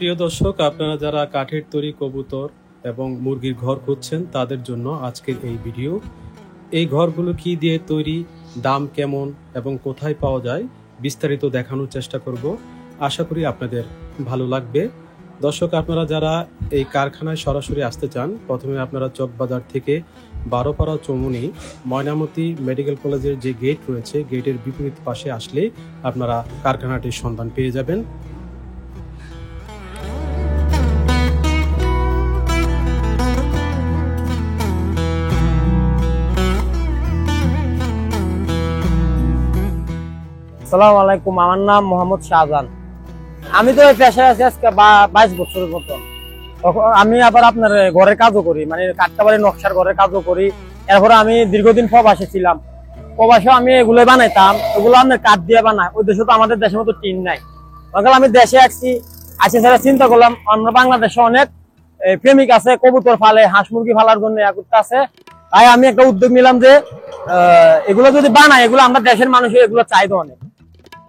প্রিয় দর্শক, আপনারা যারা কাঠের তৈরি কবুতর এবং মুরগির ঘর খুঁজছেন তাদের জন্য আজকের এই ভিডিও। এই ঘরগুলো কি দিয়ে তৈরি, দাম কেমন এবং কোথায় পাওয়া যায় বিস্তারিত দেখানোর চেষ্টা করব। আশা করি আপনাদের ভালো লাগবে। দর্শক, আপনারা যারা এই কারখানায় সরাসরি আসতে চান, প্রথমে আপনারা চকবাজার থেকে বারোপাড়া চৌমুনি ময়নামতি মেডিকেল কলেজের যে গেট রয়েছে, গেটের বিপরীত পাশে আসলে আপনারা কারখানাটির সন্ধান পেয়ে যাবেন। আসসালামু আলাইকুম, আমার নাম মোহাম্মদ শাহজাহান। আমি তো পেশায় আছি আজকে 22 বছরের মতন। আমি আবার আপনার ঘরের কাজও করি, মানে কাঠকাবাড়ি নকশার ঘরের কাজও করি। এরপরে আমি দীর্ঘদিন প্রবাসে ছিলাম। প্রবাসে আমি এগুলো বানাইতাম, এগুলো আপনার কাঠ দিয়ে বানায়। ওই দেশে তো আমাদের দেশের মতো টিন নাই। আমি দেশে আসি ছাড়া চিন্তা করলাম আমরা বাংলাদেশে অনেক প্রেমিক আছে, কবুতর ফালে, হাঁস মুরগি ফালার জন্য আছে। তাই আমি একটা উদ্যোগ নিলাম যে এগুলো যদি বানাই, এগুলো আমরা দেশের মানুষের এগুলো চাইতো অনেক।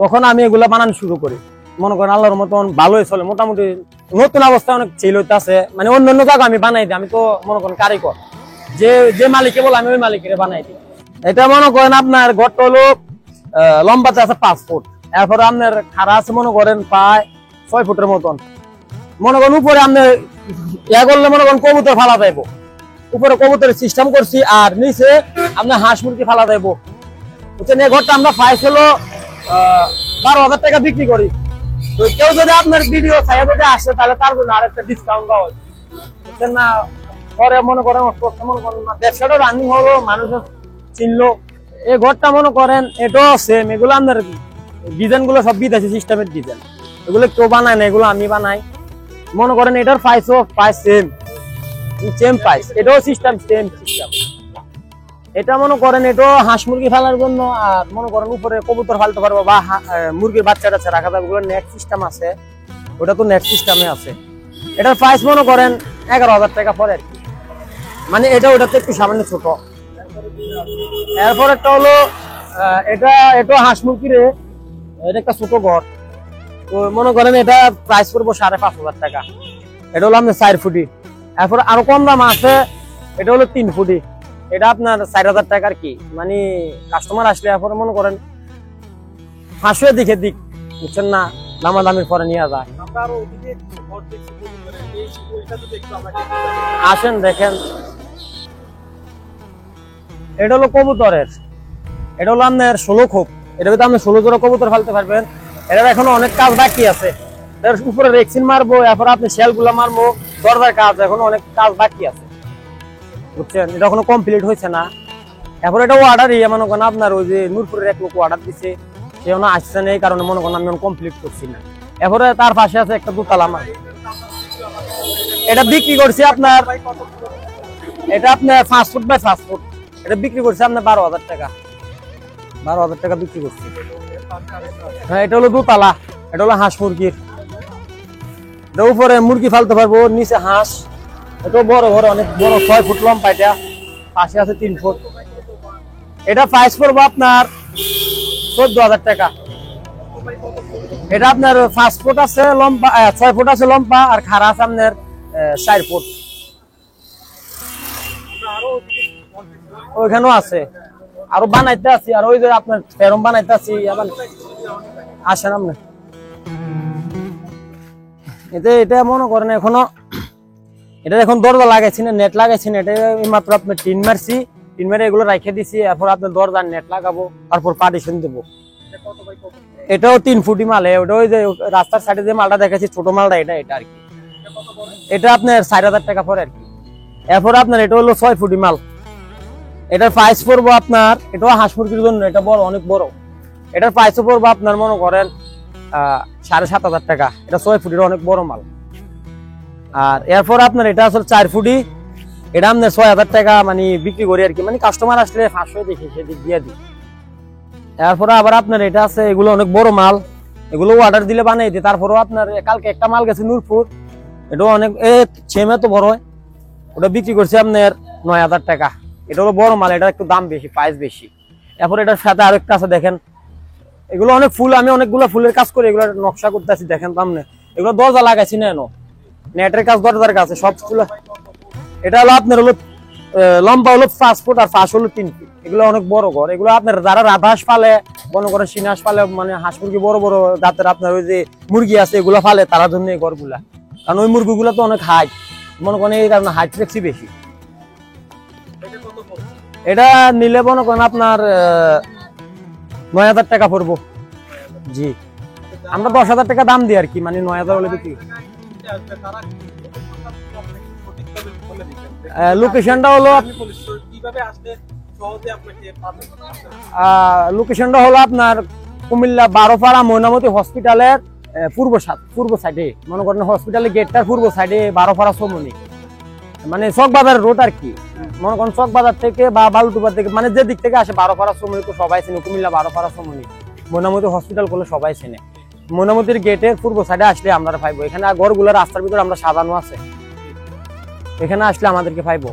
তখন আমি এগুলা বানানো শুরু করি। মনে করেন আল্লাহর মতন ভালোই চলে, মোটামুটি নতুন অবস্থা অনেক ছিল হইতেছে। মানে অন্যান্য জায়গা আমি বানাই দিই, আমি তো মনে করেন কারিগর, যে মালিকে বলে আমি ওই মালিকের বানাই দিই। এটা মনে করেন আপনার ঘরটা হলো লম্বাতে আছে 5 ফুট, এরপরে আপনার খাড়া আছে মনে করেন প্রায় 6 ফুটের মতন। মনে করেন উপরে আপনার করলে মনে করেন কবুতর ফালা যাইব, উপরে কবুতরের সিস্টেম করছি, আর নিচে আপনার হাঁস মুরগি ফালা যাইব। বুঝছেন, এই ঘরটা আমরা পাইছি হলো 12,000 টাকা বিক্রি করি। তো কেউ যদি আপনার ভিডিও চাইয়া যদি আসে, তাহলে তার জন্য আরেকটা ডিসকাউন্ট দেওয়া হয়, বুঝছেন না। পরে মনে করেন ব্যবসাটা রানিং হলো, মানুষ চিনলো। এই ঘরটা মনে করেন এটাও সেম, এগুলো আপনার ডিজাইন গুলো সব বিদেশি সিস্টেমের ডিজাইন, এগুলো কেউ বানায় না, এগুলো আমি বানাই। মনে করেন এটার প্রাইস সেম প্রাইস, এটাও সিস্টেম সেম সিস্টেম। এটা মনে করেন এটাও হাঁস মুরগি ফেলার জন্য, আর মনে করেন উপরে কবুতর ফালতে পারবো বা মুরগির বাচ্চা টাচ্চা রাখা যাবে, ওগুলো নেট সিস্টেম আছে। ওটা তো নেট সিস্টেমে আছে। এটার প্রাইস মনে করেন 11,000 টাকা পরে আর কি, মানে এটা ওটাতে একটু সামান্য ছোট। এরপর একটা হলো এটা হাঁস মুরগির এটা একটা ছোট ঘর। তো মনে করেন এটা প্রাইস করবো 5,500 টাকা। এটা হলো আপনার 4 ফুটি। এরপর আরো কম দাম আছে, এটা হলো 3 ফুটি। এটা আপনার 4,000 টাকার কি, মানে কাস্টমার আসলে এরপরে মনে করেন 500 দিকে দিক, বুঝছেন না, দামাদামির পরে নিয়ে যায়। আসেন দেখেন, এটা হলো কবুতরের, এটা হলো আপনার 16 খোপ। এটা ভিতরে আপনি 16 জোড়া কবুতর ফেলতে পারবেন। এটার এখনো অনেক কাজ বাকি আছে। এর উপরে রেক্সিন মারবো, এরপর আপনি শেল গুলা মারবো, দরজার কাজ এখনো অনেক কাজ বাকি আছে, বুঝছেন। এটা এখনো কমপ্লিট হয়েছে না। এরপর এটা অর্ডারই মনে করেন আপনার ওই যে নূরপুরের এক লোক অর্ডার দিচ্ছে, সে আসছে না, এই কারণে মনে করেন আমি কমপ্লিট করছি না। এরপরে তার পাশে আছে একটা দোতলা, এটা বিক্রি করছি আপনার, এটা আপনার 5 ফুট বাই 5 ফুট। এটা বিক্রি করছে আপনার 12,000 টাকা। 12,000 টাকা বিক্রি করছি। হ্যাঁ, এটা হলো দোতলা, এটা হলো হাঁস মুরগির। এটা উপরে মুরগি ফালতে পারবো, নিচে হাঁস। এটা বড় ঘর, অনেক বড়, 6 ফুট লম্বা। এটা পাশে আছে 3 ফুট। এটা প্রাইস পড়বো আপনার 14,000 টাকা। এটা আপনার 5 ফুট আছে লম্বা, 6 ফুট আছে লম্বা, আর খাড়া আছে আপনার 4 ফুট। ওইখানেও আছে, আরো বানাইতে আছি, আর ওই যে আপনার ফেরম বানাইতে আছি। আসেন আপনি, এটা মনে করেন এখনো এটা এখন দরজা লাগাইছি না, নেট লাগাইছি না। এটা মাত্র আপনার টিন মারছি, টিন মেরে এগুলো রেখে দিছি। এরপর আপনার দরজার নেট লাগাবো, তারপর পার্টিশন দেবো। এটাও 3 ফুটি মাল। ওটা ওই যে রাস্তার সাইডে যে মালটা দেখেছি ছোট মালটা, এটা আর কি। এটা আপনার 4,000 টাকা পরে আর কি। এরপর আপনার এটা হলো 6 ফুটি মাল। এটার প্রাইস পড়বো আপনার, এটাও হাঁস মুরগির জন্য, এটা বড়, অনেক বড়। এটার প্রাইসও পড়বো আপনার মনে করেন 7,500 টাকা। এটা 6 ফুটির অনেক বড় মাল। আর এরপর আপনার এটা আসলে 4 ফুটি। এটা আপনার 6,000 টাকা মানে বিক্রি করি আর কি, মানে কাস্টমার আসলে 500 দেখি সেদিক দিয়ে দিই। এরপরে আবার আপনার এটা আছে, এগুলো অনেক বড় মাল, এগুলো অর্ডার দিলে বানিয়ে দিই। তারপরেও আপনার কালকে একটা মাল গেছে নূরপুর, এটাও অনেক ছেমে তো বড়, ওটা বিক্রি করছে আপনার 9,000 টাকা। এটা হলো বড় মাল, এটা একটু দাম বেশি, প্রাইস বেশি। এরপর এটার সাথে আরেকটা আছে দেখেন, এগুলো অনেক ফুল, আমি অনেকগুলো ফুলের কাজ করি, এগুলো নকশা করতেছি দেখেন সামনে। এগুলো দরজা লাগাইছি না এনো, নেটের কাজ দরজার কাছে সবগুলো। এটা হলো আপনার হলো লম্বা হলো 5 ফুট আর ফাঁস হলো 3 ফিট। এগুলো অনেক বড় ঘর। এগুলো আপনার যারা রাধাস পালে, মনে করেন সিনাস পালে, মানে হাঁস মুরগি বড় বড় জাতের আপনার ওই যে মুরগি আছে এগুলো ফালে, তারা জন্য এই ঘরগুলা। কারণ ওই মুরগিগুলো তো অনেক হাইট, মনে করেন এই কারণে হাইট ফ্লেক্সি বেশি। এটা নিলে মনে করেন আপনার 9,000 টাকা পড়বো। জি, আমরা 10,000 টাকা দাম দিই আর কি, মানে 9,000 হলে বিক্রি। লোকেশনটা হলো আপনার কুমিল্লা 12পাড়া ময়নামতি হসপিটালের পূর্ব সাইডে, মনে করেন হসপিটালের গেটটার পূর্ব সাইডে 12পাড়া সমনি, মানে চকবাজার রোড আর কি। মনে করেন চকবাজার থেকে বা বালুটুপার থেকে, মানে যে দিক থেকে আসে 12পাড়া সমনি তো সবাই চেনে। কুমিল্লা 12পাড়া সমনি ময়নামতি হসপিটাল করলে সবাই চেনে। ময়নামতির গেটের পূর্ব সাইডে আসলে আমরা পাইবো। এখানে ঘরগুলো রাস্তার ভিতরে আমরা সাজানো আছে, এখানে আসলে আমাদেরকে পাইবো।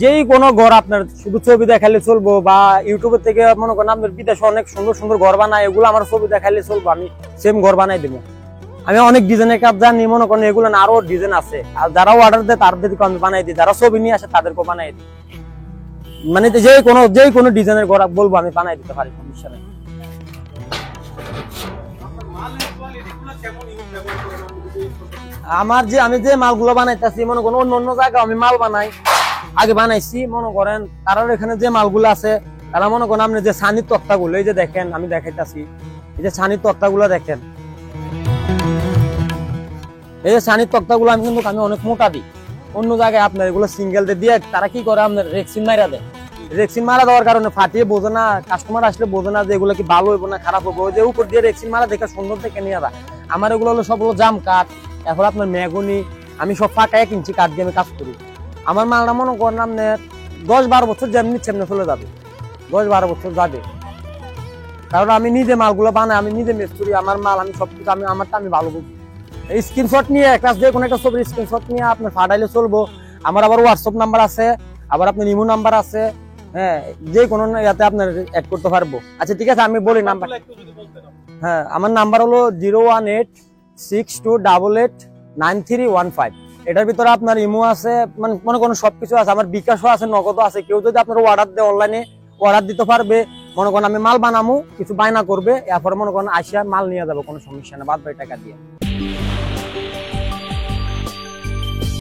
যেই কোনো ঘর আপনার শুধু ছবি দেখালে চলবো, বা ইউটিউবের থেকে মনে করেন আপনার বিদেশে অনেক সুন্দর সুন্দর ঘর বানায়, এগুলো আমার ছবি দেখালে চলবো, আমি সেম ঘর বানাই দেবো। আমি অনেক ডিজাইনের কাজ জানি, মনে করেন এগুলো না আরো ডিজাইন আছে। আর যারা অর্ডার দেয় তাদেরকে আমি বানাই দিই, যারা ছবি নিয়ে আসে তাদেরকেও বানাই দিই। মানে যে কোনো ডিজাইনের ঘর বলবো আমি বানাই দিতে পারি, সমস্যা নেই। আমি যে মালগুলো বানাইতেছি, মনে করেন অন্য জায়গায় আমি মাল বানাই, আগে বানাইছি। মনে করেন তারা এখানে যে মালগুলো আছে, তারা মনে করেন আপনি যে ছানির তক্তাগুলো, এই যে দেখেন আমি দেখাইতেছি, এই যে ছানির তক্তাগুলো দেখেন, এই যে ছানির তক্তাগুলো আমি কিন্তু অনেক মোটা দিই। অন্য জায়গায় আপনার এগুলো সিঙ্গেল দিয়ে তারা কি করে আপনার রেক্সিন মাইরা দেয়। রেক্সিন মারা দেওয়ার কারণে ফাটিয়ে বোঝে না, কাস্টমার আসলে বোঝে না যে এগুলো কি ভালো হইব না খারাপ হইব। ওই যে উপর দিয়ে রেক্সিন মারা দেখে সুন্দর দেখে নিয়ে যায়। আমার এগুলো হলো সব হলো জাম কাঠ, এখন আপনার মেগুনি, আমি সব ফাঁকা 1 ইঞ্চি কাঠ দিয়ে আমি কাজ করি। আমার মালটা মনে করেন আপনার 10-12 বছর যেমনি সেমনি চলে যাবে, 10-12 বছর যাবে। কারণ আমি নিজে মালগুলো বানাই, আমি নিজে মিস্ত্রি, আমার মাল আমি সবকিছু আমারটা আমি ভালো বুঝি। স্ক্রিনশট নিয়ে একটা যে কোনো একটা ছবির স্ক্রিনশট নিয়ে আপনার ফাটাইলে চলবো। আমার আবার হোয়াটসঅ্যাপ নাম্বার আছে, আবার আপনার ইমো নাম্বার আছে। হ্যাঁ, যে কোনো ইয়াতে আপনার অ্যাড করতে পারবো। আচ্ছা ঠিক আছে, আমি বলি নাম্বার। হ্যাঁ, আমার নাম্বার হলো 01862889315। এটার ভিতরে আপনার ইমো আছে, মানে মনে করেন সবকিছু আছে, আমার বিকাশও আছে, নগদও আছে। কেউ যদি আপনার অর্ডার দেয় অনলাইনে অর্ডার দিতে পারবে। মনে করেন আমি মাল বানামু, কিছু বায়না করবে, এরপরে মনে করেন আসিয়া মাল নিয়ে যাবো, কোনো সমস্যা না, বাদ বাকি টাকা দিয়ে।